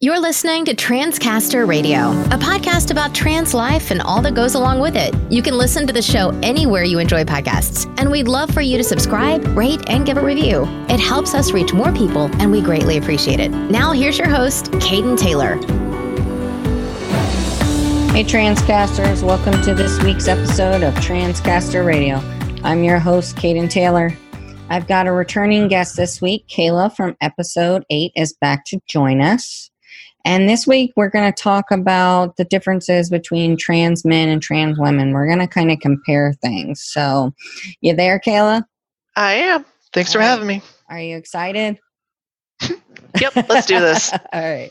You're listening to Transcaster Radio, a podcast about trans life and all that goes along with it. You can listen to the show anywhere you enjoy podcasts, and we'd love for you to subscribe, rate, and give a review. It helps us reach more people, and we greatly appreciate it. Now, here's your host, Caden Taylor. Hey, Transcasters. Welcome to this week's episode of Transcaster Radio. I'm your host, Caden Taylor. I've got a returning guest this week. Kayla from episode 8 is back to join us. And this week, we're going to talk about the differences between trans men and trans women. We're going to kind of compare things. So, you there, Kayla? I am. Thanks for having me. Are you excited? Yep, let's do this. All right.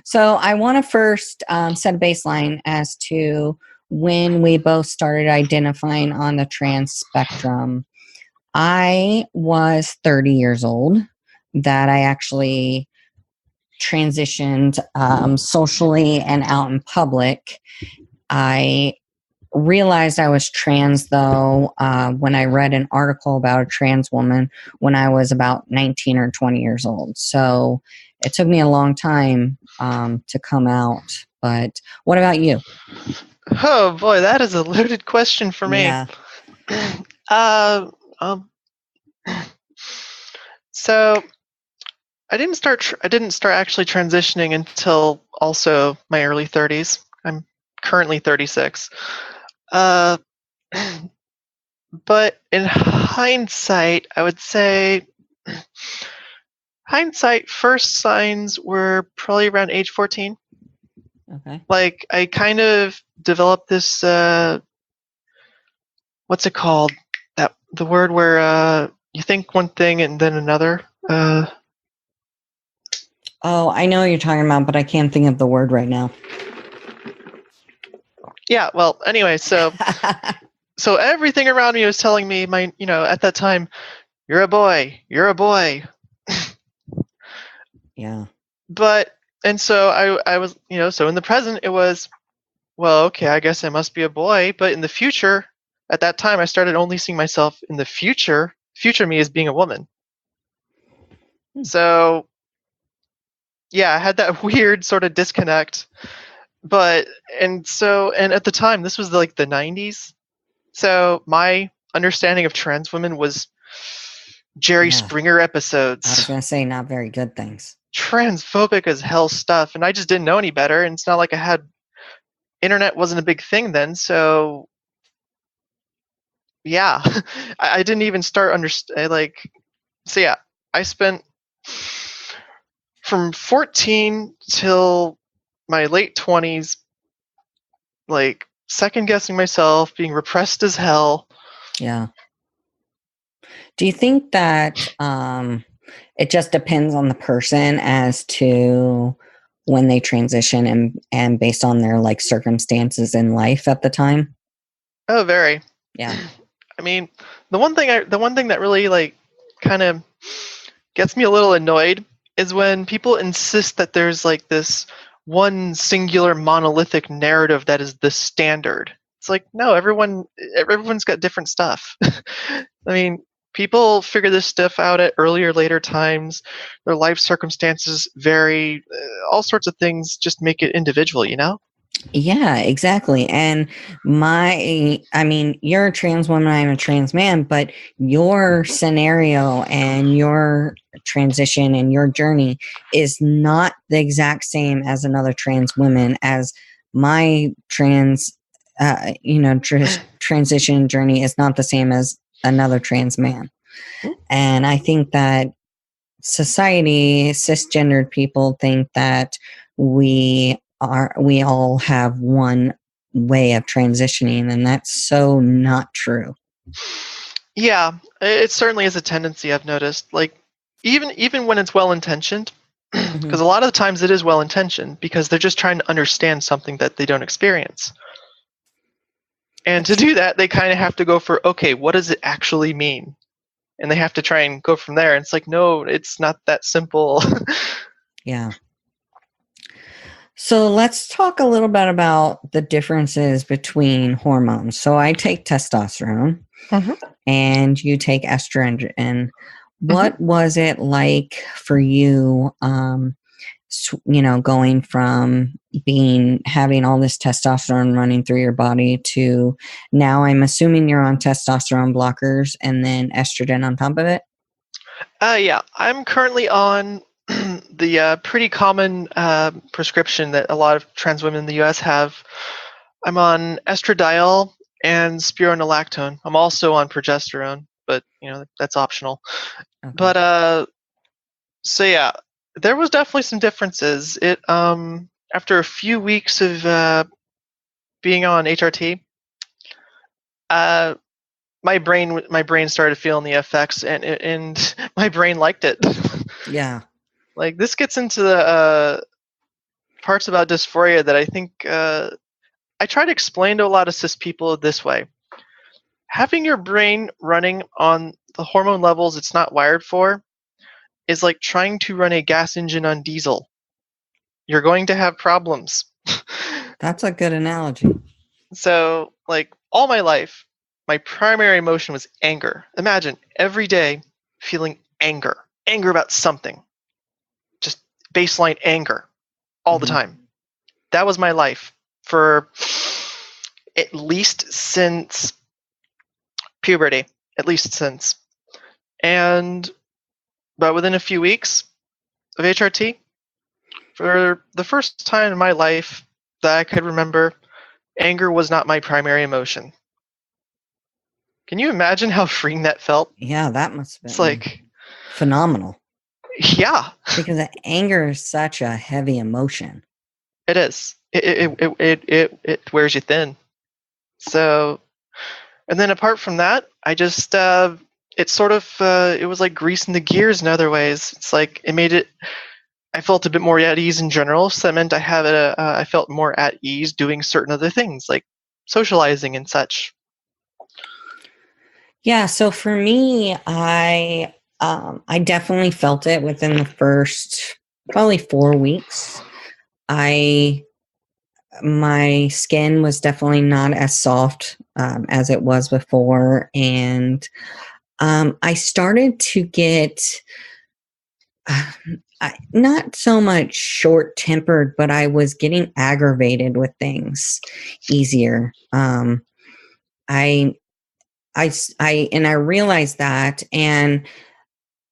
So, I want to first set a baseline as to when we both started identifying on the trans spectrum. I was 30 years old that I actually transitioned socially and out in public. I realized I was trans, though, when I read an article about a trans woman when I was about 19 or 20 years old. So it took me a long time to come out. But what about you? Oh, boy, that is a loaded question for me. Yeah. So I didn't start actually transitioning until also my early 30s. I'm currently 36. But in hindsight, I would say first signs were probably around age 14. Okay. Like, I kind of developed this, what's it called? The word where you think one thing and then another. Oh, I know what you're talking about, but I can't think of the word right now. Yeah, well, anyway, so everything around me was telling me, at that time, you're a boy. Yeah. And so I was, so in the present, it was, well, okay, I guess I must be a boy. But in the future, at that time, I started only seeing myself in the future me as being a woman. So, yeah, I had that weird sort of disconnect. And at the time, this was like the 90s. So my understanding of trans women was Jerry Springer episodes. I was going to say not very good things. Transphobic as hell stuff. And I just didn't know any better. And it's not like internet wasn't a big thing then. So, yeah, I didn't even start I spent from 14 till my late 20s, like, second guessing myself, being repressed as hell. Yeah. Do you think that it just depends on the person as to when they transition and based on their like circumstances in life at the time? Oh, very. Yeah. I mean, the one thing that really like kind of gets me a little annoyed is when people insist that there's like this one singular monolithic narrative that is the standard. It's like, no, everyone's got different stuff. I mean, people figure this stuff out at earlier or later times. Their life circumstances vary. All sorts of things just make it individual, Yeah, exactly. And you're a trans woman, I'm a trans man, but your scenario and your transition and your journey is not the exact same as another trans woman, as my transition journey is not the same as another trans man. And I think that society, cisgendered people think that we all have one way of transitioning, and that's so not true. Yeah, it certainly is a tendency I've noticed. Like, even when it's well-intentioned, because a lot of the times it is well-intentioned, because they're just trying to understand something that they don't experience. And to do that, they kind of have to go for, okay, what does it actually mean? And they have to try and go from there. And it's like, no, it's not that simple. Yeah. So let's talk a little bit about the differences between hormones. So I take testosterone and you take estrogen. What was it like for you going from having all this testosterone running through your body to now I'm assuming you're on testosterone blockers and then estrogen on top of it? Yeah, I'm currently on the pretty common prescription that a lot of trans women in the U.S. have. I'm on estradiol and spironolactone. I'm also on progesterone, but that's optional. Okay. But so yeah, there was definitely some differences. It after a few weeks of being on HRT, my brain started feeling the effects, and my brain liked it. Yeah. Like, this gets into the parts about dysphoria that I think I try to explain to a lot of cis people this way. Having your brain running on the hormone levels it's not wired for is like trying to run a gas engine on diesel. You're going to have problems. That's a good analogy. So, like, all my life, my primary emotion was anger. Imagine every day feeling anger about something, just baseline anger all the time. That was my life for at least since puberty, but within a few weeks of HRT, for the first time in my life that I could remember, anger was not my primary emotion. Can you imagine how freeing that felt? Yeah, that must have been It's like phenomenal. Yeah, because anger is such a heavy emotion. it is. It wears you thin. So, and then apart from that, I just it sort of it was like greasing the gears in other ways. It's like it made it. I felt a bit more at ease in general, so that meant I felt more at ease doing certain other things like socializing and such. Yeah, so for me, I definitely felt it within the first probably 4 weeks. My skin was definitely not as soft as it was before, and I started to get not so much short-tempered, but I was getting aggravated with things easier. I realized that, and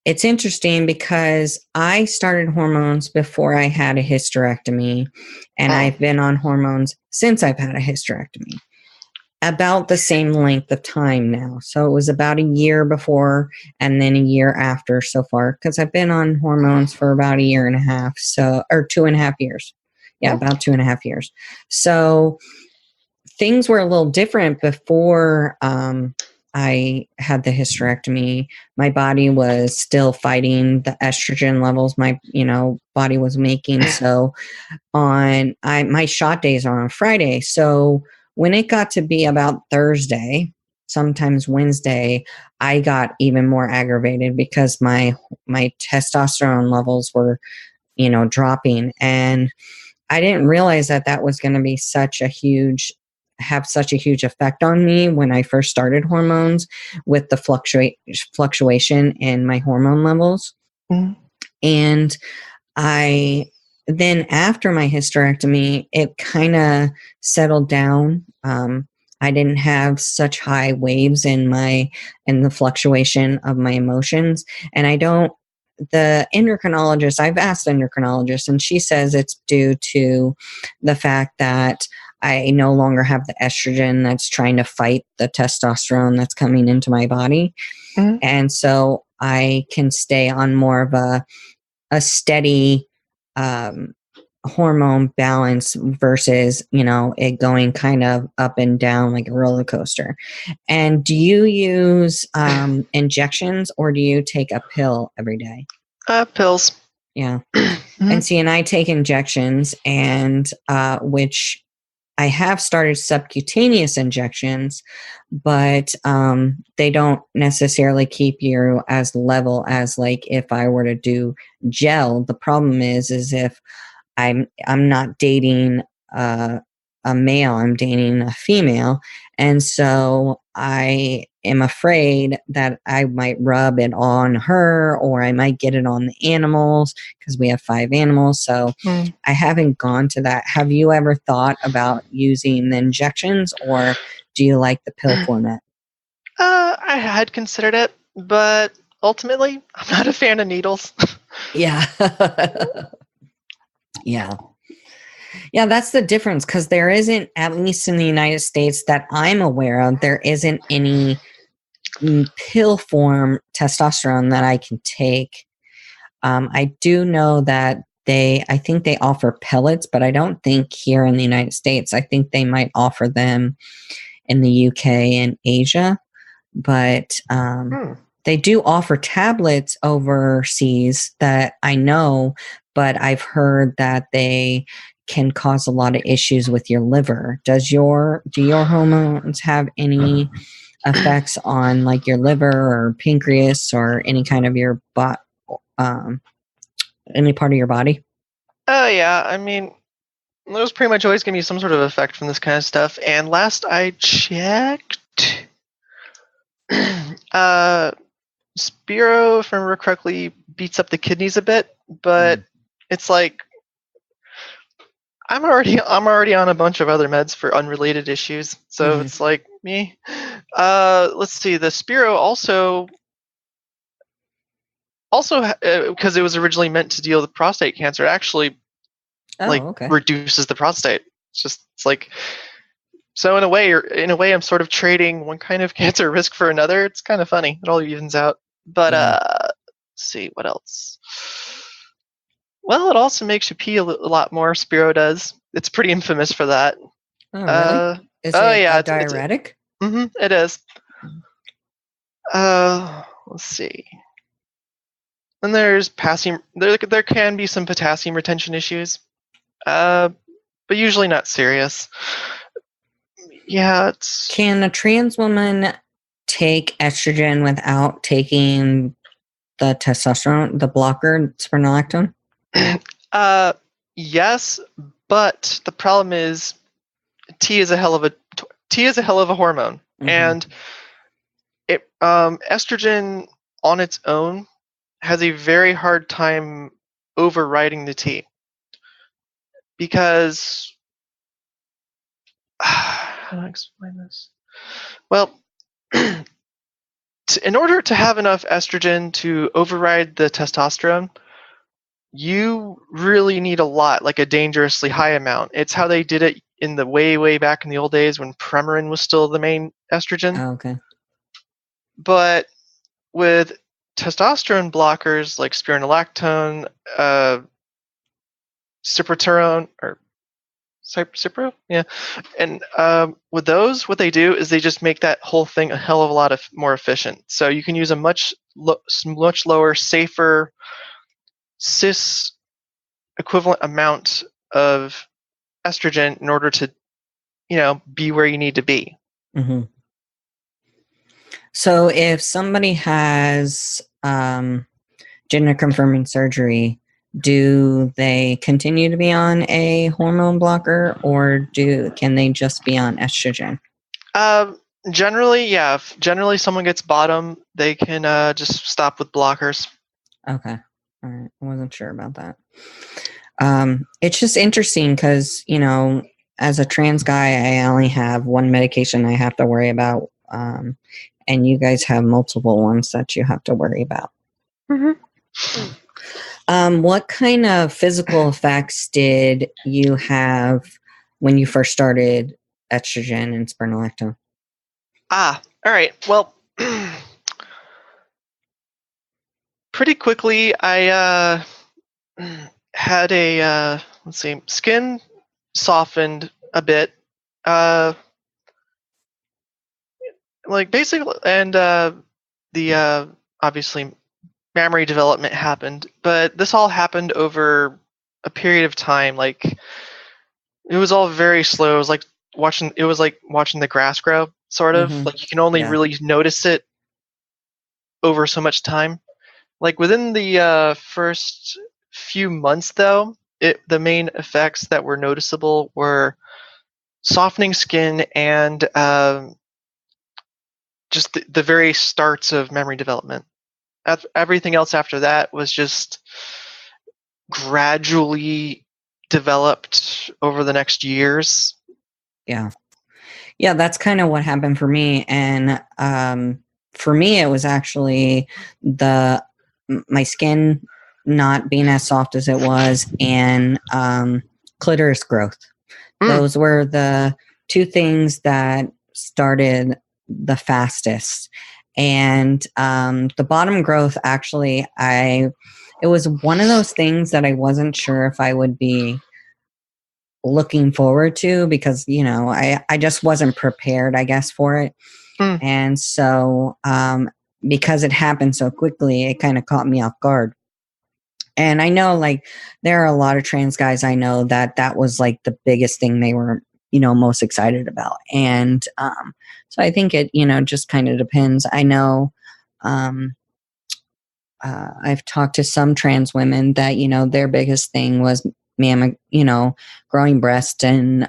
it's interesting because I started hormones before I had a hysterectomy, and I've been on hormones since I've had a hysterectomy. About the same length of time now. So it was about a year before and then a year after so far, because I've been on hormones for about a year and a half, or 2.5 years. Yeah, about 2.5 years. So things were a little different before I had the hysterectomy. My body was still fighting the estrogen levels my body was making. So my shot days are on Friday. So when it got to be about Thursday, sometimes Wednesday, I got even more aggravated because my testosterone levels were, dropping, and I didn't realize that was going to be have such a huge effect on me when I first started hormones with the fluctuation in my hormone levels. Mm-hmm. And then after my hysterectomy, it kind of settled down. I didn't have such high waves in the fluctuation of my emotions. And the endocrinologist, I've asked the endocrinologist, and she says it's due to the fact that I no longer have the estrogen that's trying to fight the testosterone that's coming into my body. Mm-hmm. And so I can stay on more of a steady hormone balance versus, it going kind of up and down like a roller coaster. And do you use injections, or do you take a pill every day? Pills. Yeah. And see, and I take injections, and which I have started subcutaneous injections, but they don't necessarily keep you as level as like if I were to do gel. The problem is if I'm not dating a male. I'm dating a female. And so I am afraid that I might rub it on her, or I might get it on the animals because we have 5 animals. So I haven't gone to that. Have you ever thought about using the injections, or do you like the pill format? I had considered it, but ultimately, I'm not a fan of needles. Yeah. Yeah. Yeah, that's the difference, because there isn't, at least in the United States that I'm aware of, there isn't any pill form testosterone that I can take. I do know that I think they offer pellets, but I don't think here in the United States. I think they might offer them in the UK and Asia, but they do offer tablets overseas that I know, but I've heard that they can cause a lot of issues with your liver. Do your hormones have any effects on like your liver or pancreas or any kind of your any part of your body? Oh yeah, I mean, there's pretty much always going to be some sort of effect from this kind of stuff. And last I checked, Spiro, if I remember correctly, beats up the kidneys a bit, but it's like I'm already on a bunch of other meds for unrelated issues, so it's like me. Let's see. The Spiro also because it was originally meant to deal with prostate cancer, it actually reduces the prostate. It's like, so in a way, I'm sort of trading one kind of cancer risk for another. It's kind of funny. It all evens out. But let's see what else. Well, it also makes you pee a lot more. Spiro does. It's pretty infamous for that. Oh, really? Is it a diuretic? It is. Let's see. Then there's potassium. There can be some potassium retention issues, but usually not serious. Yeah, Can a trans woman take estrogen without taking the testosterone, the blocker, spironolactone? Yes, but the problem is T is a hell of a hormone, and estrogen on its own has a very hard time overriding the T, because how do I explain this? Well, in order to have enough estrogen to override the testosterone, you really need a lot, like a dangerously high amount. It's how they did it in the way back in the old days when Premarin was still the main estrogen. Oh, okay. But with testosterone blockers like spironolactone, cyproterone, or Cipro, yeah, and with those, what they do is they just make that whole thing a hell of a lot more efficient. So you can use a much lower, safer cis equivalent amount of estrogen in order to, be where you need to be. So if somebody has gender confirming surgery, do they continue to be on a hormone blocker, or can they just be on estrogen? Generally, yeah. If generally someone gets bottom, they can just stop with blockers. Okay. All right. I wasn't sure about that. It's just interesting because, as a trans guy, I only have one medication I have to worry about. And you guys have multiple ones that you have to worry about. What kind of physical effects did you have when you first started estrogen and spironolactone? All right. Well, pretty quickly, I had a skin softened a bit, like basically, and the obviously mammary development happened, but this all happened over a period of time. Like, it was all very slow. It was like watching the grass grow, sort of. Like, you can only really notice it over so much time. Like, within the first few months, though, the main effects that were noticeable were softening skin and just the very starts of memory development. Everything else after that was just gradually developed over the next years. Yeah. Yeah, that's kind of what happened for me. And for me, it was actually my skin not being as soft as it was, and clitoris growth. Those were the two things that started the fastest. And the bottom growth, actually, it was one of those things that I wasn't sure if I would be looking forward to, because I just wasn't prepared, I guess, for it. And so because it happened so quickly, it kind of caught me off guard. And I know, like, there are a lot of trans guys I know that was like the biggest thing they were most excited about. And so I think it just kind of depends. I know I've talked to some trans women that their biggest thing was growing breast and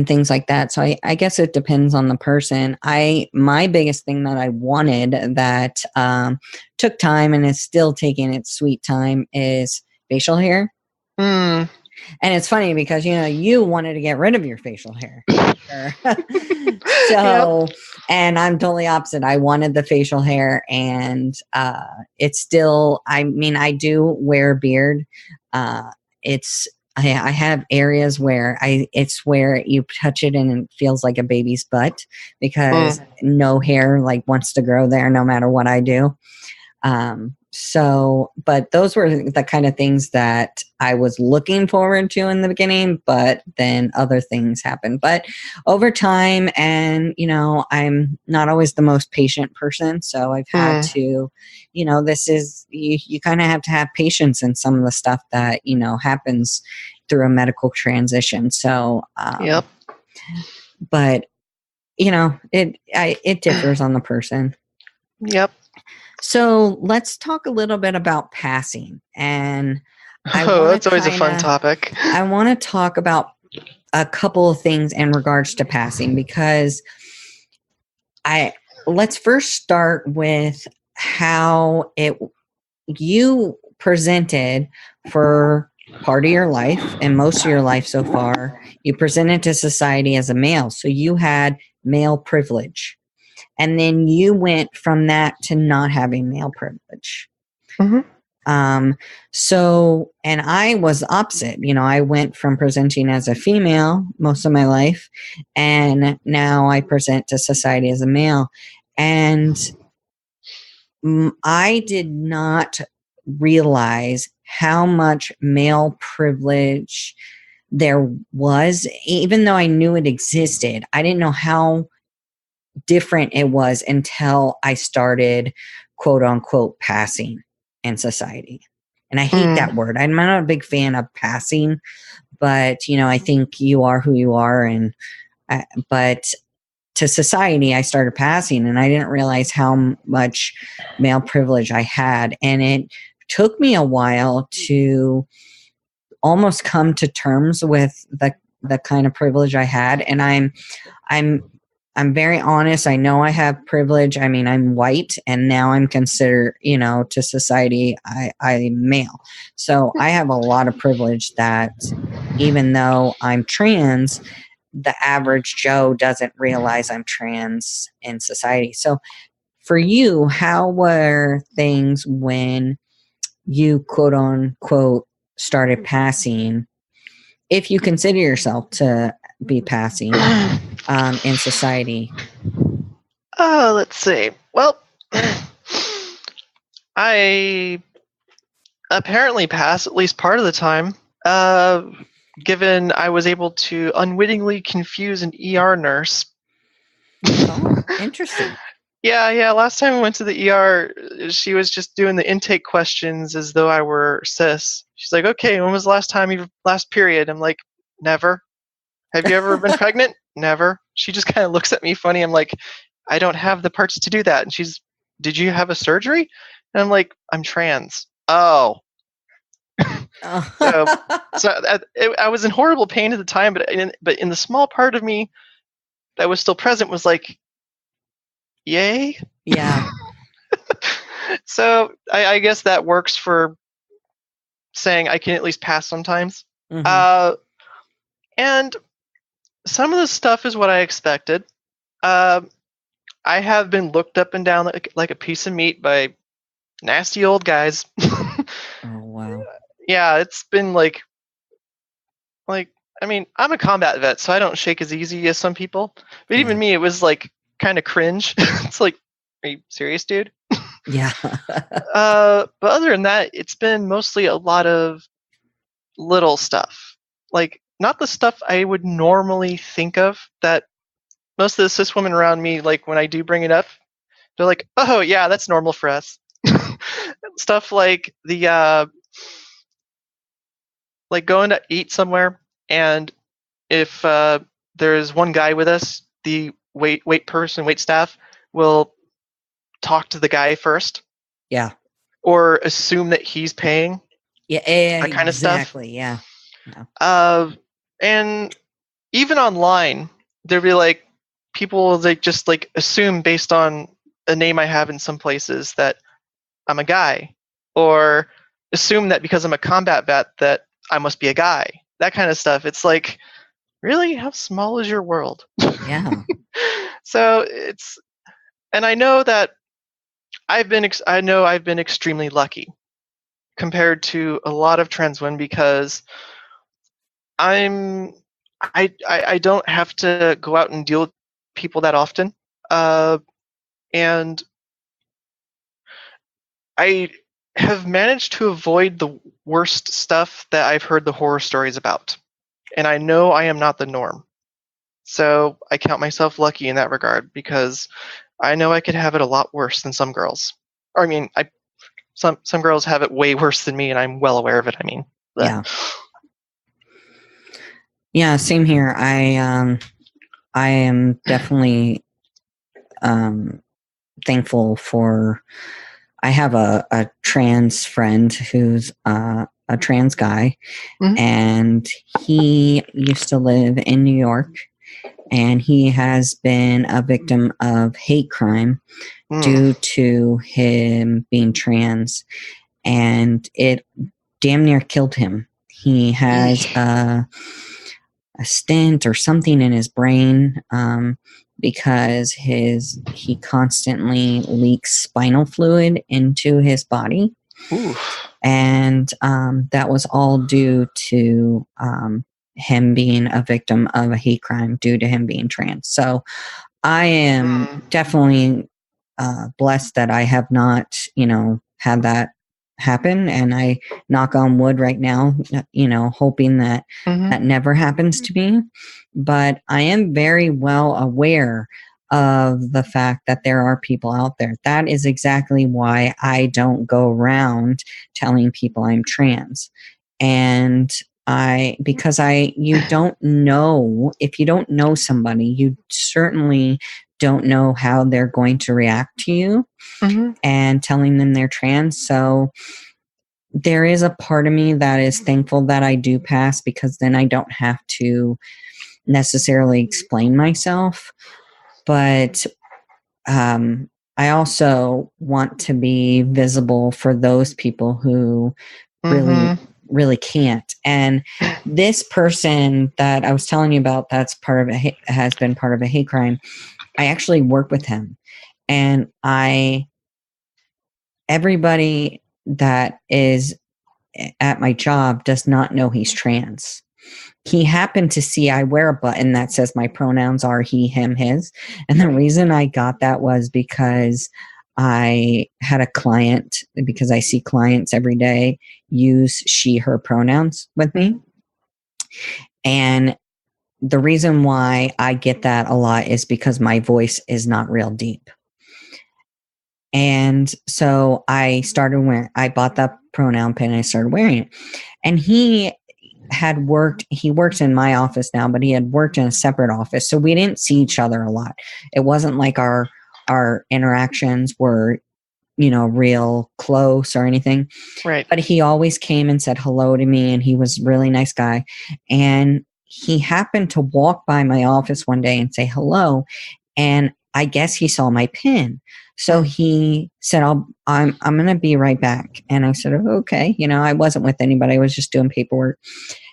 things like that. So I guess it depends on the person. My biggest thing that I wanted that took time and is still taking its sweet time is facial hair. And it's funny because you wanted to get rid of your facial hair. So, and I'm totally opposite. I wanted the facial hair, and it's still, I mean, I do wear a beard. I have areas where it's where you touch it and it feels like a baby's butt, because no hair like wants to grow there no matter what I do. But those were the kind of things that I was looking forward to in the beginning, but then other things happened. But over time, and, I'm not always the most patient person. So I've had to, this is, you kind of have to have patience in some of the stuff that, happens through a medical transition. So, but, it differs on the person. Yep. So let's talk a little bit about passing. And that's always a fun topic. I want to talk about a couple of things in regards to passing, because let's first start with how you presented for part of your life and most of your life so far. You presented to society as a male. So you had male privilege. And then you went from that to not having male privilege. So, and I was opposite. I went from presenting as a female most of my life, and now I present to society as a male. And I did not realize how much male privilege there was, even though I knew it existed. I didn't know how different it was until I started, quote unquote, passing in society. And I hate that word. I'm not a big fan of passing, but I think you are who you are. And but to society, I started passing, and I didn't realize how much male privilege I had. And it took me a while to almost come to terms with the kind of privilege I had. And I'm very honest. I know I have privilege. I mean, I'm white, and now I'm considered, to society, I'm male. So I have a lot of privilege that, even though I'm trans, the average Joe doesn't realize I'm trans in society. So for you, how were things when you, quote unquote, started passing, if you consider yourself to be passing in society? Let's see. Well, I apparently pass at least part of the time, given I was able to unwittingly confuse an ER nurse. Oh, interesting. Yeah. Last time I went to the ER, she was just doing the intake questions as though I were cis. She's like, "Okay, when was the last period?" I'm like, "Never." "Have you ever been pregnant?" "Never." She just kind of looks at me funny. I'm like, "I don't have the parts to do that." And she's, "Did you have a surgery?" And I'm like, "I'm trans." "Oh." So I was in horrible pain at the time, but in the small part of me that was still present was like, yay. Yeah. So I guess that works for saying I can at least pass sometimes. Mm-hmm. And some of the stuff is what I expected. I have been looked up and down like a piece of meat by nasty old guys. Oh, wow. Yeah, it's been like I mean, I'm a combat vet, so I don't shake as easy as some people. But even me, it was like kind of cringe. It's like, are you serious, dude? Yeah. But other than that, it's been mostly a lot of little stuff. Like, not the stuff I would normally think of that most of the cis women around me, like, when I do bring it up, they're like, oh, yeah, that's normal for us. Stuff like like going to eat somewhere, and if there's one guy with us, the wait staff will talk to the guy first. Yeah. Or assume that he's paying. Yeah, that kind of stuff. Exactly. Yeah. And even online, there'd be like people that just like assume based on a name I have in some places that I'm a guy, or assume that because I'm a combat vet that I must be a guy. That kind of stuff. It's like, really, how small is your world? Yeah. So and I know that I've been extremely lucky compared to a lot of trans women because I don't have to go out and deal with people that often, and I have managed to avoid the worst stuff that I've heard the horror stories about, and I know I am not the norm. So I count myself lucky in that regard because I know I could have it a lot worse than some girls. Or I mean, some girls have it way worse than me, and I'm well aware of it. I mean, Yeah. Yeah, same here. I am definitely thankful for. I have a trans friend who's a trans guy, and he used to live in New York, and he has been a victim of hate crime due to him being trans, and it damn near killed him. He has a stent or something in his brain because he constantly leaks spinal fluid into his body. Oof. And that was all due to him being a victim of a hate crime due to him being trans. So I am definitely blessed that I have not, had that happen, and I knock on wood right now, hoping that that never happens to me. But I am very well aware of the fact that there are people out there. That is exactly why I don't go around telling people I'm trans. And because you don't know, if you don't know somebody, you certainly don't know how they're going to react to you and telling them they're trans. So there is a part of me that is thankful that I do pass, because then I don't have to necessarily explain myself. But I also want to be visible for those people who really can't. And this person that I was telling you about, that's has been part of a hate crime. I actually work with him, and everybody that is at my job does not know he's trans. He happened to see I wear a button that says my pronouns are he, him, his. And the reason I got that was because I had a client, because I see clients every day, use she, her pronouns with me. And the reason why I get that a lot is because my voice is not real deep. And so I bought that pronoun pin and I started wearing it. And he works in my office now, but he had worked in a separate office. So we didn't see each other a lot. It wasn't like our interactions were real close or anything. Right. But he always came and said hello to me, and he was a really nice guy. And he happened to walk by my office one day and say hello, and I guess he saw my pin. So he said, I'm going to be right back. And I said, okay. I wasn't with anybody. I was just doing paperwork.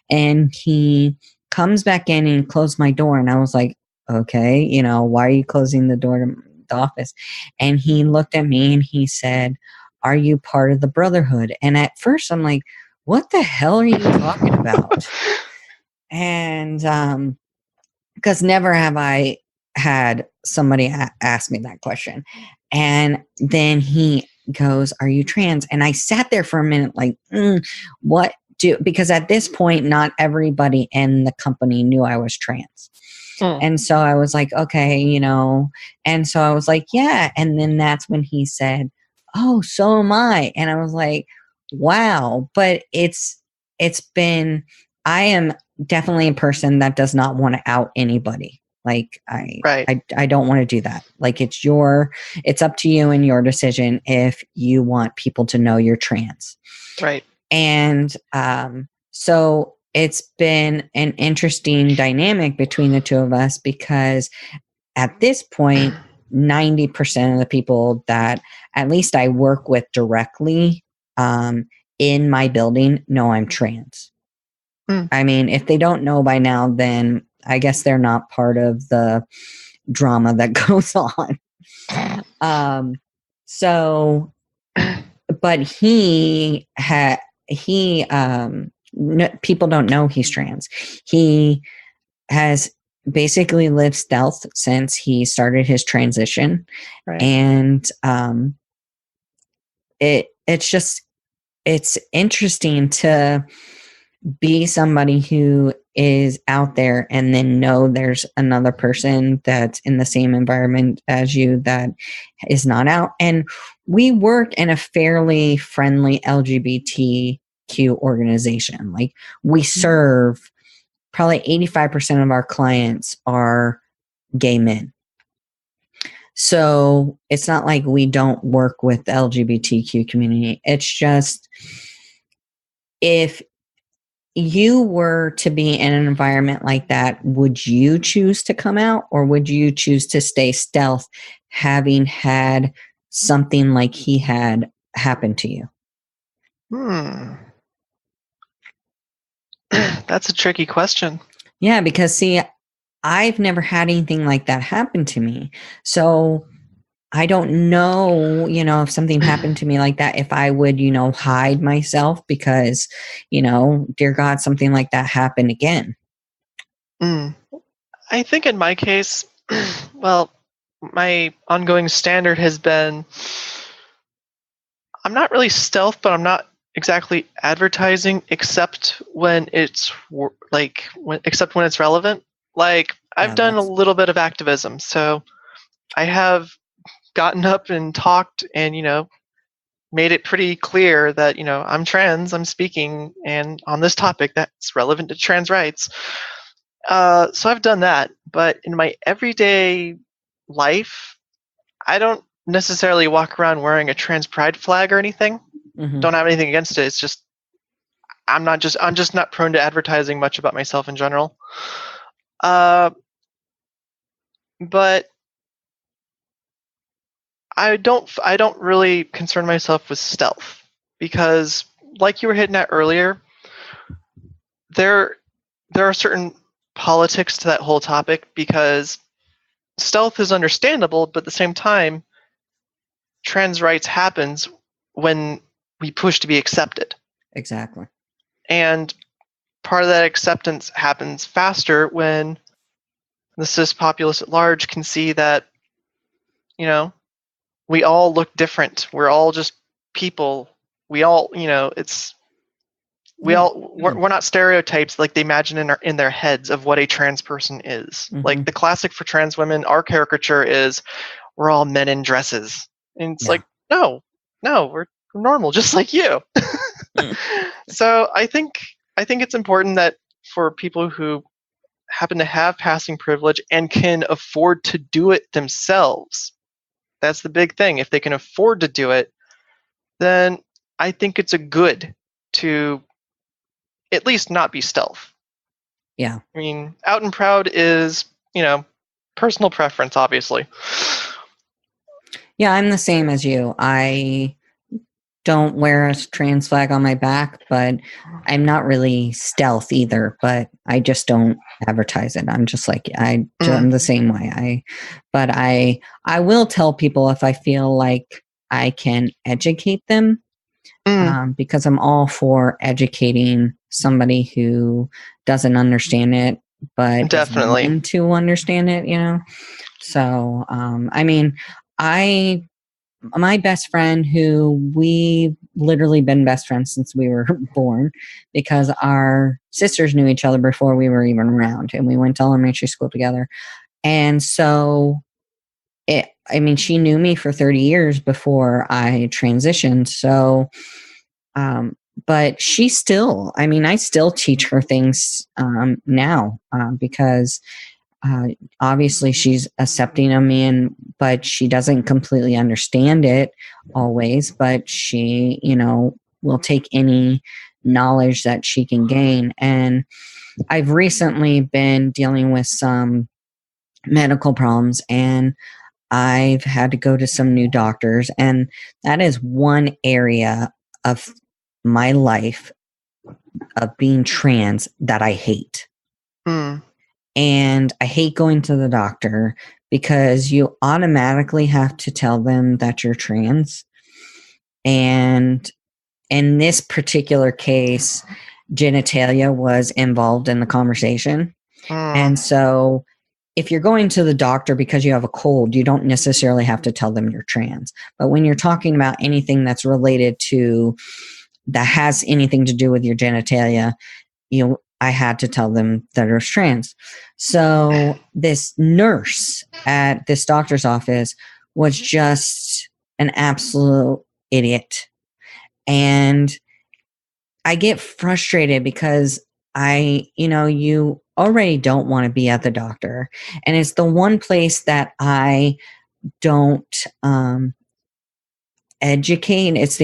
And he comes back in and closed my door. And I was like, okay, why are you closing the door to the office? And he looked at me and he said, are you part of the Brotherhood? And at first I'm like, what the hell are you talking about? And because never have I had somebody ask me that question. And then he goes, are you trans? And I sat there for a minute like, what do, because at this point, not everybody in the company knew I was trans. And so I was like, okay, and so I was like, yeah. And then that's when he said, oh, so am I. And I was like, wow. But I am definitely a person that does not want to out anybody. Like I don't want to do that. Like it's up to you and your decision if you want people to know you're trans. Right. And so it's been an interesting dynamic between the two of us because at this point, 90% of the people that at least I work with directly in my building know I'm trans. I mean, if they don't know by now, then I guess they're not part of the drama that goes on. But people don't know he's trans. He has basically lived stealth since he started his transition. Right. And it's interesting to be somebody who is out there and then know there's another person that's in the same environment as you that is not out. And we work in a fairly friendly LGBTQ organization. Like we serve probably 85% of our clients are gay men. So it's not like we don't work with the LGBTQ community. It's just if you were to be in an environment like that, would you choose to come out or would you choose to stay stealth having had something like he had happen to you? That's a tricky question. Yeah, because see, I've never had anything like that happen to me. So I don't know, if something happened to me like that, if I would, hide myself because, dear God, something like that happened again. I think in my case, well, my ongoing standard has been, I'm not really stealth, but I'm not exactly advertising except when it's relevant. Like I've done a little bit of activism. So I have gotten up and talked and, made it pretty clear that, I'm trans, I'm speaking and on this topic that's relevant to trans rights. So I've done that, but in my everyday life, I don't necessarily walk around wearing a trans pride flag or anything. Don't have anything against it. It's just I'm just not prone to advertising much about myself in general. But I don't really concern myself with stealth because, like you were hitting at earlier, there are certain politics to that whole topic because stealth is understandable, but at the same time, trans rights happens when we push to be accepted. Exactly. And part of that acceptance happens faster when the cis populace at large can see that, we all look different. We're all just people. We all, we're not stereotypes like they imagine in their heads of what a trans person is. Like the classic for trans women, our caricature is we're all men in dresses. And it's like, no, we're normal, just like you. So I think it's important that for people who happen to have passing privilege and can afford to do it themselves, That's the big thing. If they can afford to do it, then I think it's a good to at least not be stealth. Yeah. I mean, out and proud is, personal preference, obviously. Yeah, I'm the same as you. I don't wear a trans flag on my back, but I'm not really stealth either, but I just don't advertise it. I'm just like, I'm the same way. I will tell people if I feel like I can educate them, because I'm all for educating somebody who doesn't understand it, but Definitely. is willing to understand it, So, I mean, my best friend, who we've literally been best friends since we were born, because our sisters knew each other before we were even around, and we went to elementary school together. And so she knew me for 30 years before I transitioned. So, but she still, I still teach her things now, because obviously she's accepting of me, but she doesn't completely understand it always, but she, will take any knowledge that she can gain. And I've recently been dealing with some medical problems, and I've had to go to some new doctors, and that is one area of my life of being trans that I hate. And I hate going to the doctor because you automatically have to tell them that you're trans. And in this particular case, genitalia was involved in the conversation. And so if you're going to the doctor because you have a cold, you don't necessarily have to tell them you're trans. But when you're talking about anything that's related to, that has anything to do with your genitalia, I had to tell them that I was trans. So this nurse at this doctor's office was just an absolute idiot. And I get frustrated because you already don't want to be at the doctor. And it's the one place that I don't educate. It's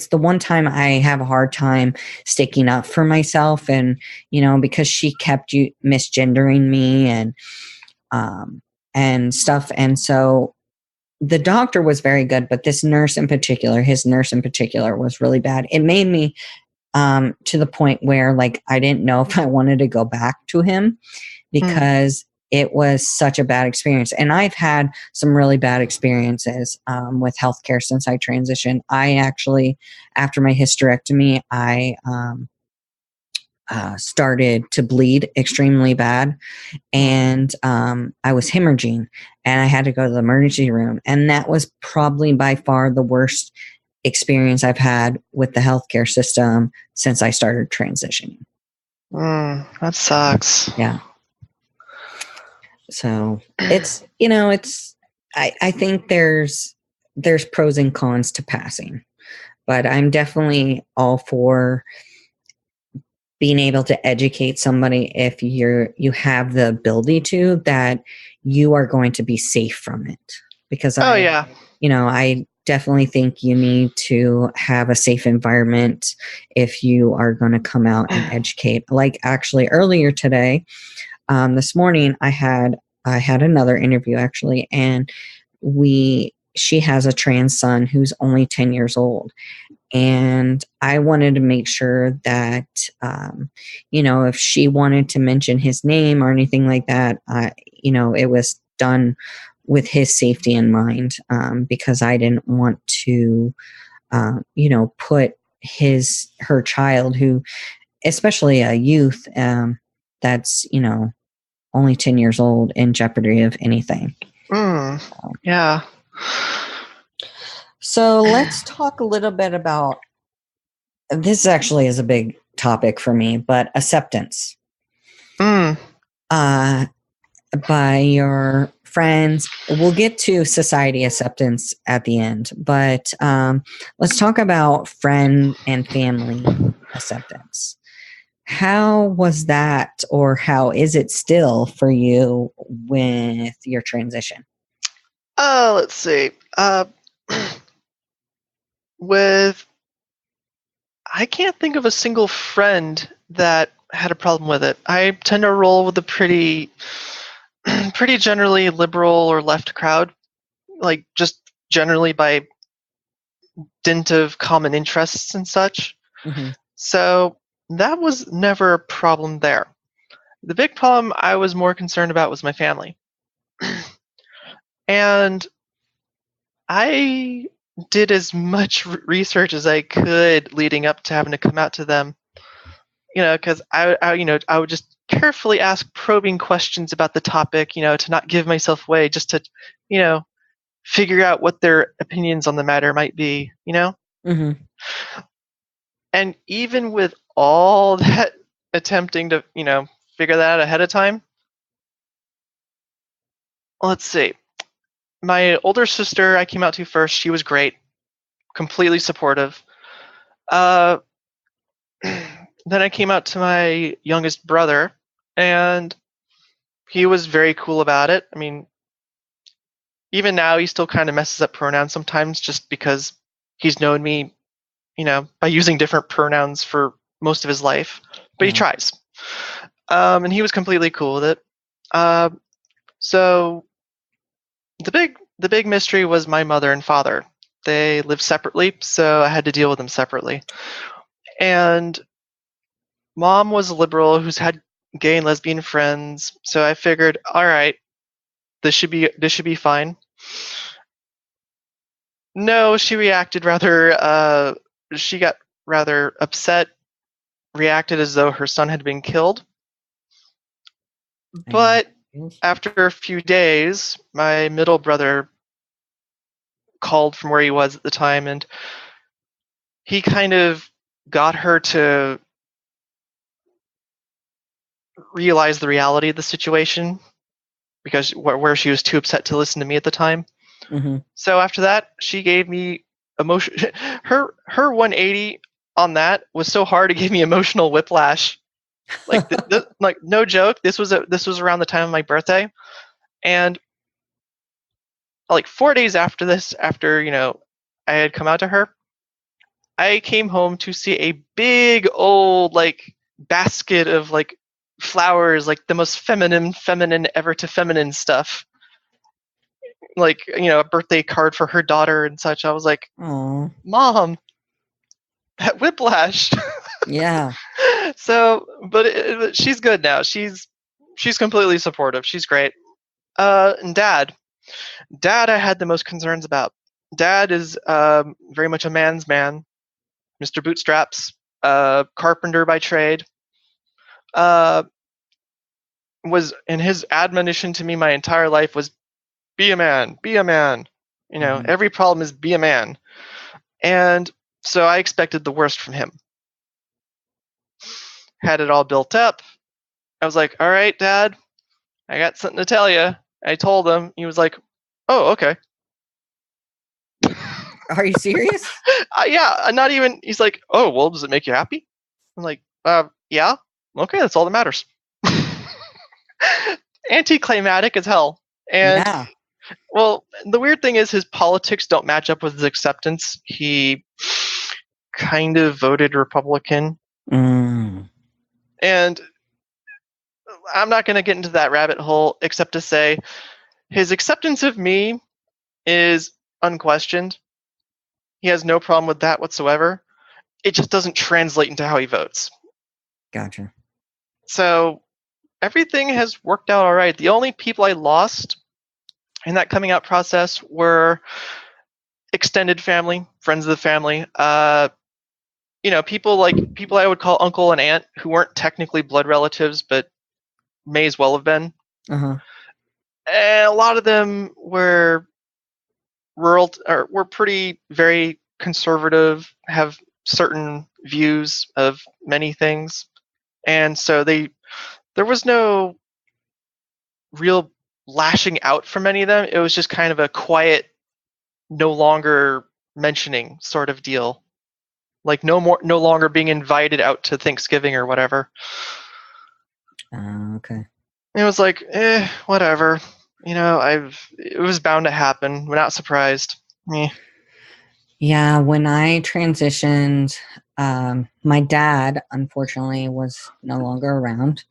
the one time I have a hard time sticking up for myself, and because she kept misgendering me and stuff. And so the doctor was very good, but his nurse in particular was really bad. It made me to the point where, like, I didn't know if I wanted to go back to him, because it was such a bad experience. And I've had some really bad experiences with healthcare since I transitioned. I actually, after my hysterectomy, I started to bleed extremely bad, and I was hemorrhaging, and I had to go to the emergency room. And that was probably by far the worst experience I've had with the healthcare system since I started transitioning. That sucks. Yeah. So it's, I think there's pros and cons to passing, but I'm definitely all for being able to educate somebody if you have the ability to, that you are going to be safe from it. Because I definitely think you need to have a safe environment if you are going to come out and educate. Like, actually earlier today, this morning, I had another interview actually, and she has a trans son who's only 10 years old. And I wanted to make sure that, if she wanted to mention his name or anything like that, it was done with his safety in mind, because I didn't want to, put her child, who, especially a youth, that's, only 10 years old, in jeopardy of anything. Yeah. So let's talk a little bit about, this actually is a big topic for me, but acceptance. By your friends. We'll get to society acceptance at the end, but let's talk about friend and family acceptance. How was that, or how is it still for you with your transition? Let's see. With I can't think of a single friend that had a problem with it. I tend to roll with a pretty generally liberal or left crowd, like just generally by dint of common interests and such. Mm-hmm. So that was never a problem there. The big problem I was more concerned about was my family. And I did as much research as I could leading up to having to come out to them, because I would just carefully ask probing questions about the topic, to not give myself away, just to, you know, figure out what their opinions on the matter might be, Mm-hmm. And even with all that attempting to, figure that out ahead of time, let's see. My older sister, I came out to first. She was great, completely supportive. Uh, then I came out to my youngest brother, and he was very cool about it. I mean, even now, he still kind of messes up pronouns sometimes just because he's known me, by using different pronouns for most of his life, but he tries. And he was completely cool with it. So the big mystery was my mother and father. They lived separately, so I had to deal with them separately. And mom was a liberal who's had gay and lesbian friends, so I figured, all right, this should be fine. No, she reacted rather. She got rather upset, reacted as though her son had been killed. But after a few days, my middle brother called from where he was at the time, and he kind of got her to realize the reality of the situation because where she was too upset to listen to me at the time. Mm-hmm. So after that, she gave me emotion. Her 180 on that was so hard it gave me emotional whiplash. Like like no joke. This was around the time of my birthday, and like 4 days after this, after I had come out to her, I came home to see a big old like basket of like flowers, like the most feminine ever to feminine stuff. Like, a birthday card for her daughter and such. I was like, "Oh, Mom, that whiplash. yeah." So, but she's good now. She's completely supportive. She's great. And Dad, I had the most concerns about. Dad is very much a man's man, Mr. Bootstraps, carpenter by trade. Was and his admonition to me my entire life was, be a man, be a man. Mhm. Every problem is be a man. And so I expected the worst from him. Had it all built up. I was like, all right, Dad, I got something to tell you. I told him. He was like, oh, okay. Are you serious? Yeah, not even. He's like, oh, well, does it make you happy? I'm like, yeah. Okay, that's all that matters. Anticlimactic as hell. And, Yeah. well, the weird thing is his politics don't match up with his acceptance. He kind of voted Republican. Mm. And I'm not going to get into that rabbit hole except to say his acceptance of me is unquestioned. He has no problem with that whatsoever. It just doesn't translate into how he votes. Gotcha. So everything has worked out all right. The only people I lost in that coming out process were extended family, friends of the family. People I would call uncle and aunt who weren't technically blood relatives, but may as well have been. Uh-huh. And a lot of them were rural, or were pretty very conservative, have certain views of many things, and so there was no real lashing out from any of them. It was just kind of a quiet, no longer mentioning sort of deal. Like no longer being invited out to Thanksgiving or whatever. Okay. It was like, whatever. it was bound to happen. We're not surprised. Yeah, when I transitioned, my dad, unfortunately, was no longer around.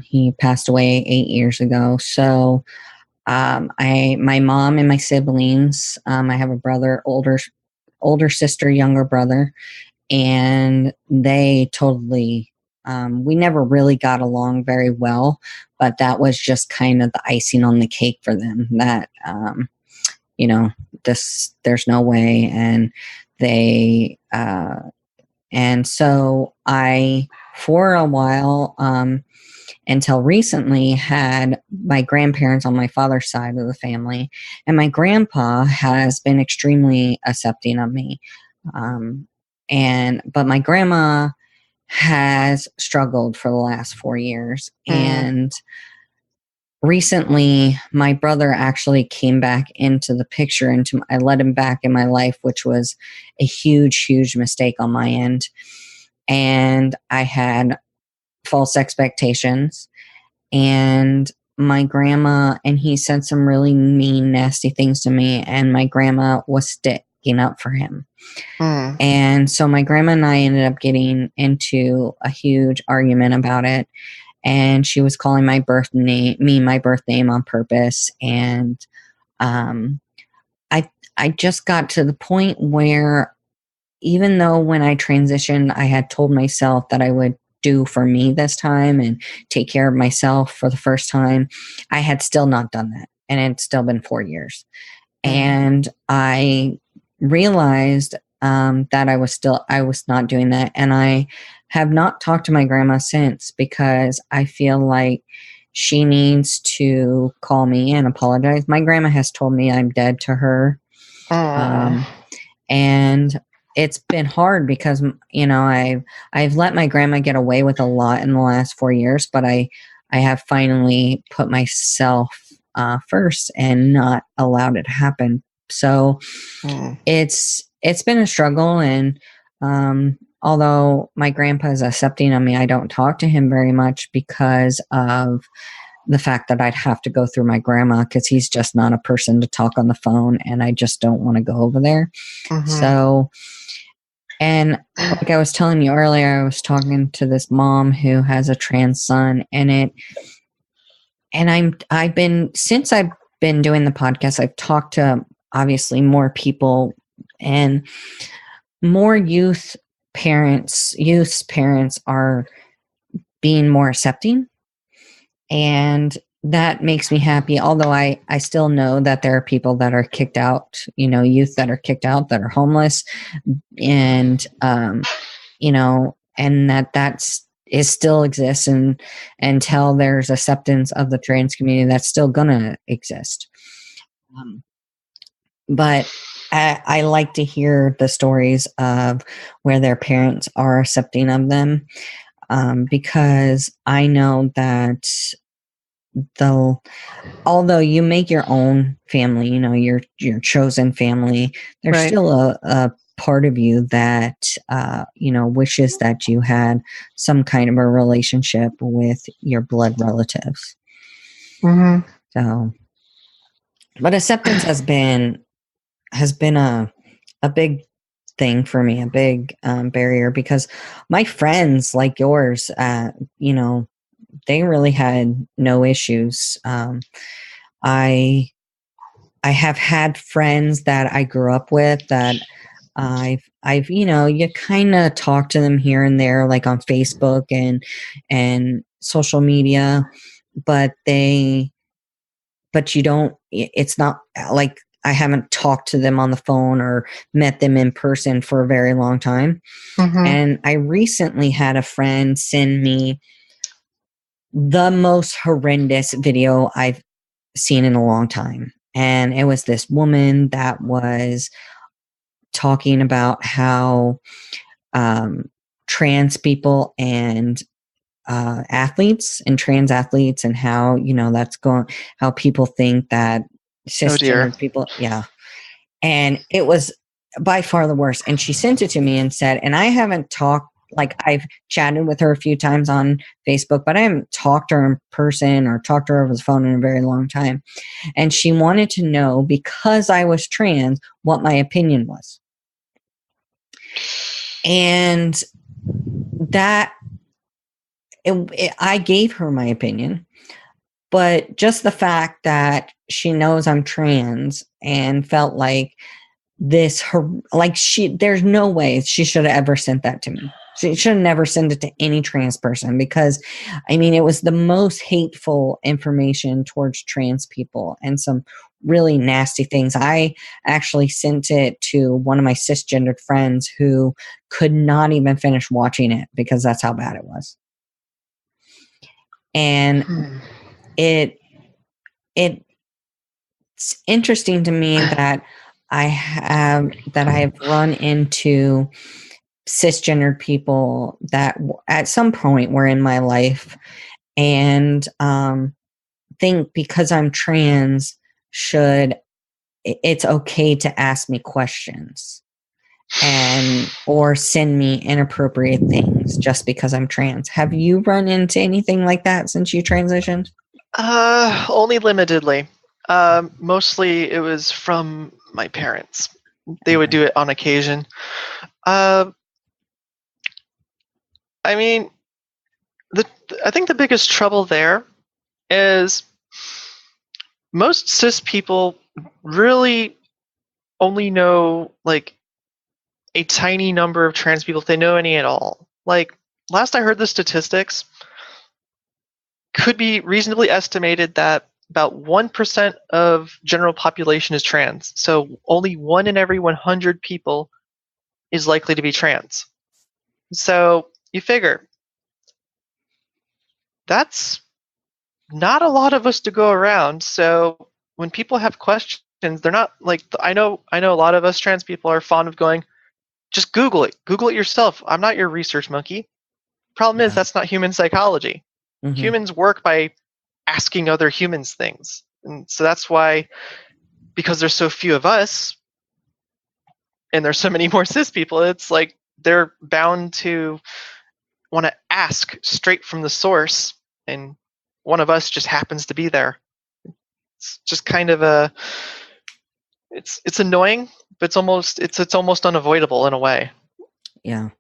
He passed away 8 years ago. So my mom and my siblings, I have a brother, older sister, younger brother, and they totally, we never really got along very well, but that was just kind of the icing on the cake for them that, there's no way. And and so I, for a while, until recently, had my grandparents on my father's side of the family, and my grandpa has been extremely accepting of me. But my grandma has struggled for the last 4 years. And recently, my brother actually came back into the picture. I let him back in my life, which was a huge, huge mistake on my end. And I had false expectations. And my grandma, and he said some really mean, nasty things to me. And my grandma was sticking up for him. And so my grandma and I ended up getting into a huge argument about it. And she was calling my birth name on purpose. And I just got to the point where, even though when I transitioned, I had told myself that I would do for me this time and take care of myself for the first time, I had still not done that. And it's still been 4 years. And I realized that I was not doing that. And I have not talked to my grandma since, because I feel like she needs to call me and apologize. My grandma has told me I'm dead to her. And it's been hard because, I've let my grandma get away with a lot in the last 4 years, but I have finally put myself first and not allowed it to happen. So it's been a struggle. And although my grandpa is accepting of me, I don't talk to him very much because of the fact that I'd have to go through my grandma, because he's just not a person to talk on the phone, and I just don't want to go over there. So, and like I was telling you earlier, I was talking to this mom who has a trans son, since I've been doing the podcast, I've talked to obviously more people, and more youth's parents are being more accepting. And that makes me happy. Although I still know that there are people that are kicked out, youth that are kicked out, that are homeless, and, and it still exists. And until there's acceptance of the trans community, that's still going to exist. But I like to hear the stories of where their parents are accepting of them, because I know that although you make your own family, your chosen family, there's still a part of you that wishes that you had some kind of a relationship with your blood relatives. So, but acceptance has been a big thing for me, a big barrier, because my friends like yours, they really had no issues. I have had friends that I grew up with that I've you kind of talk to them here and there, like on Facebook and social media, but you don't, it's not like I haven't talked to them on the phone or met them in person for a very long time. And I recently had a friend send me the most horrendous video I've seen in a long time. And it was this woman that was talking about how trans people and athletes and trans athletes, and how, how people think that cisgender people. Yeah. And it was by far the worst. And she sent it to me and said, and I haven't talked like I've chatted with her a few times on Facebook, but I haven't talked to her in person or talked to her over the phone in a very long time. And she wanted to know, because I was trans, what my opinion was. And that I gave her my opinion, but just the fact that she knows I'm trans and felt like there's no way she should have ever sent that to me. She should have never sent it to any trans person, because I mean, it was the most hateful information towards trans people and some really nasty things. I actually sent it to one of my cisgendered friends who could not even finish watching it because that's how bad it was. And it's interesting to me that I have run into cisgendered people that at some point were in my life and think because I'm trans it's okay to ask me questions or send me inappropriate things just because I'm trans. Have you run into anything like that since you transitioned? Only limitedly. Mostly it was from my parents. They would do it on occasion. I mean, I think the biggest trouble there is most cis people really only know like a tiny number of trans people, if they know any at all. Like, last I heard the statistics, could be reasonably estimated that about 1% of general population is trans. So only 1 in every 100 people is likely to be trans. So you figure that's not a lot of us to go around. So when people have questions, they're not like, I know a lot of us trans people are fond of going, just Google it. Google it yourself. I'm not your research monkey. Problem is, that's not human psychology. Mm-hmm. Humans work by asking other humans things. And so that's why, because there's so few of us and there's so many more cis people, it's like they're bound to want to ask straight from the source, and one of us just happens to be there. It's just kind of it's annoying, but it's almost unavoidable in a way. Yeah.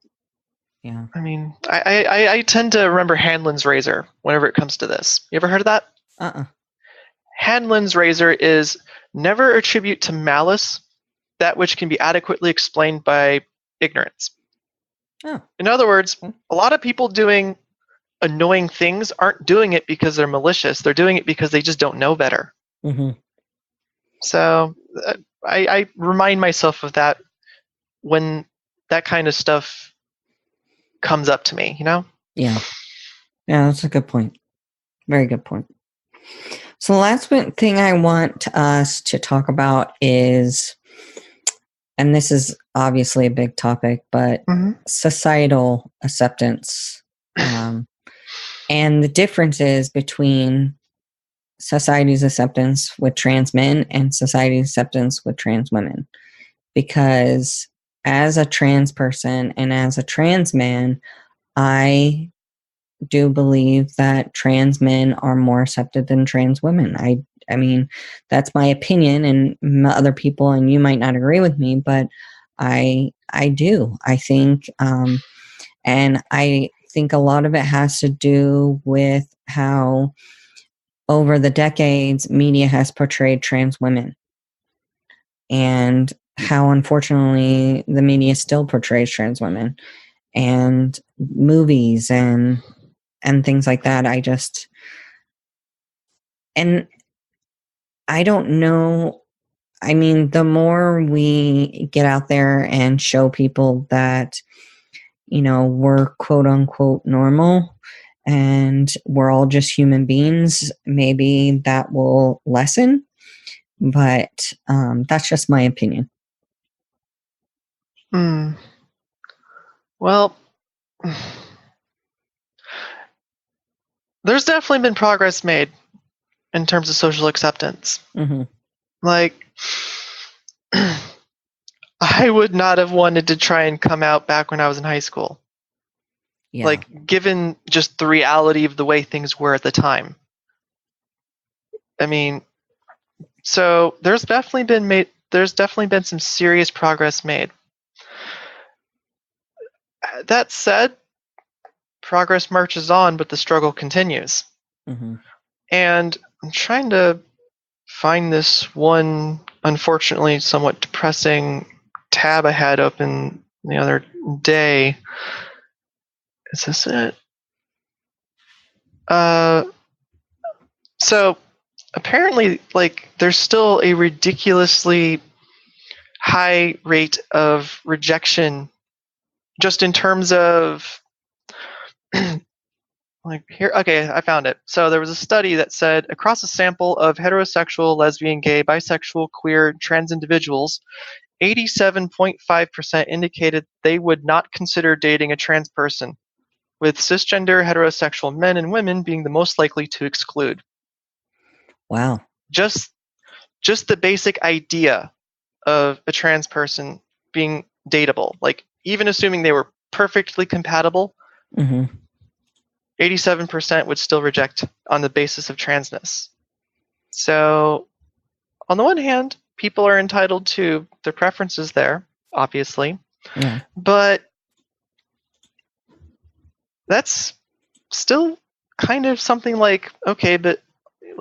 Yeah. I mean, I tend to remember Hanlon's razor whenever it comes to this. You ever heard of that? Hanlon's razor is never attribute to malice that which can be adequately explained by ignorance. Oh. In other words, a lot of people doing annoying things aren't doing it because they're malicious. They're doing it because they just don't know better. Mm-hmm. So I remind myself of that when that kind of stuff comes up to me, you know? Yeah. Yeah, that's a good point. Very good point. So the last thing I want us to talk about is, and this is obviously a big topic, but societal acceptance and the differences between society's acceptance with trans men and society's acceptance with trans women. Because as a trans person and as a trans man, I do believe that trans men are more accepted than trans women. I mean, that's my opinion, and other people, and you might not agree with me, but I do. I think, and I think a lot of it has to do with how over the decades media has portrayed trans women, and how unfortunately the media still portrays trans women, and movies and things like that. And I don't know. I mean, the more we get out there and show people that, you know, we're quote unquote normal and we're all just human beings, maybe that will lessen. But that's just my opinion. Well, there's definitely been progress made in terms of social acceptance. Mm-hmm. Like, I would not have wanted to try and come out back when I was in high school. Yeah. Like, given just the reality of the way things were at the time. I mean, so there's definitely been some serious progress made. That said, progress marches on, but the struggle continues. Mm-hmm. And I'm trying to find this one, unfortunately, somewhat depressing tab I had open the other day. Is this it? So apparently, like, there's still a ridiculously high rate of rejection, just in terms of like here. Okay, I found it. So there was a study that said across a sample of heterosexual, lesbian, gay, bisexual, queer, trans individuals, 87.5% indicated they would not consider dating a trans person, with cisgender heterosexual men and women being the most likely to exclude. Wow. Just the basic idea of a trans person being dateable, like even assuming they were perfectly compatible, Mm-hmm. 87% would still reject on the basis of transness. So, on the one hand, people are entitled to their preferences there, obviously. Yeah. But that's still kind of something like, okay, but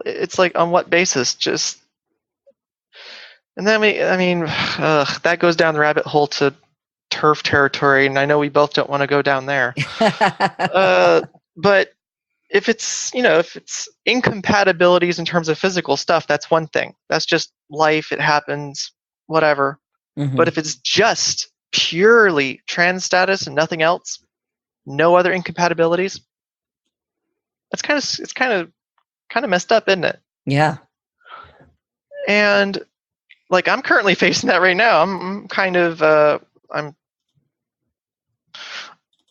it's like, on what basis? Just, and then that goes down the rabbit hole to turf territory, and I know we both don't want to go down there. But if it's incompatibilities in terms of physical stuff, that's one thing. That's just life. It happens, whatever. Mm-hmm. But if it's just purely trans status and nothing else, no other incompatibilities, it's kind of messed up, isn't it? Yeah. And like, I'm currently facing that right now.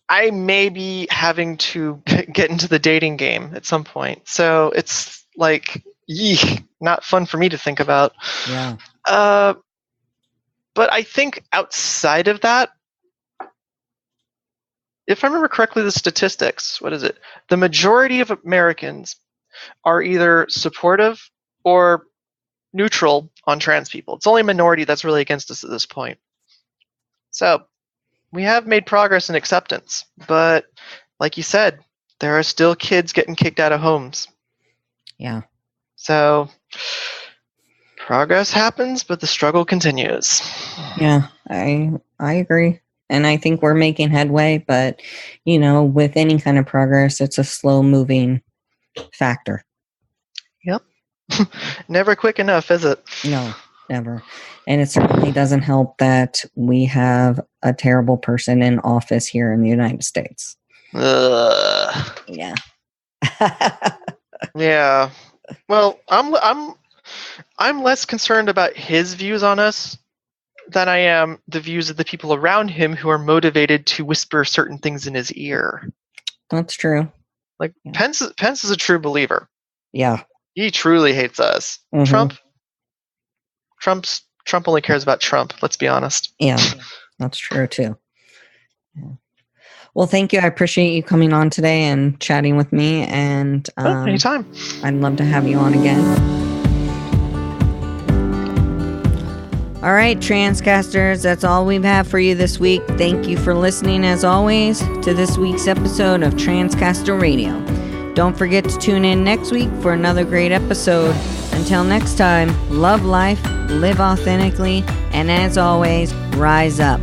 I may be having to get into the dating game at some point. So it's like, not fun for me to think about. Yeah. But I think outside of that, if I remember correctly, the statistics, what is it? The majority of Americans are either supportive or neutral on trans people. It's only a minority that's really against us at this point. So we have made progress in acceptance, but like you said, there are still kids getting kicked out of homes. Yeah. So progress happens, but the struggle continues. Yeah, I agree. And I think we're making headway, but with any kind of progress, it's a slow moving factor. Yep. Never quick enough, is it? No, never. And it certainly doesn't help that we have a terrible person in office here in the United States. Yeah. Yeah. Well, I'm less concerned about his views on us than I am the views of the people around him who are motivated to whisper certain things in his ear. That's true. Like, yeah. Pence is a true believer. Yeah. He truly hates us. Mm-hmm. Trump only cares about Trump, let's be honest. Yeah, that's true too. Yeah. Well, thank you. I appreciate you coming on today and chatting with me. And anytime. I'd love to have you on again. All right, Transcasters, that's all we have for you this week. Thank you for listening, as always, to this week's episode of Transcaster Radio. Don't forget to tune in next week for another great episode. Until next time, love life, live authentically, and as always, rise up.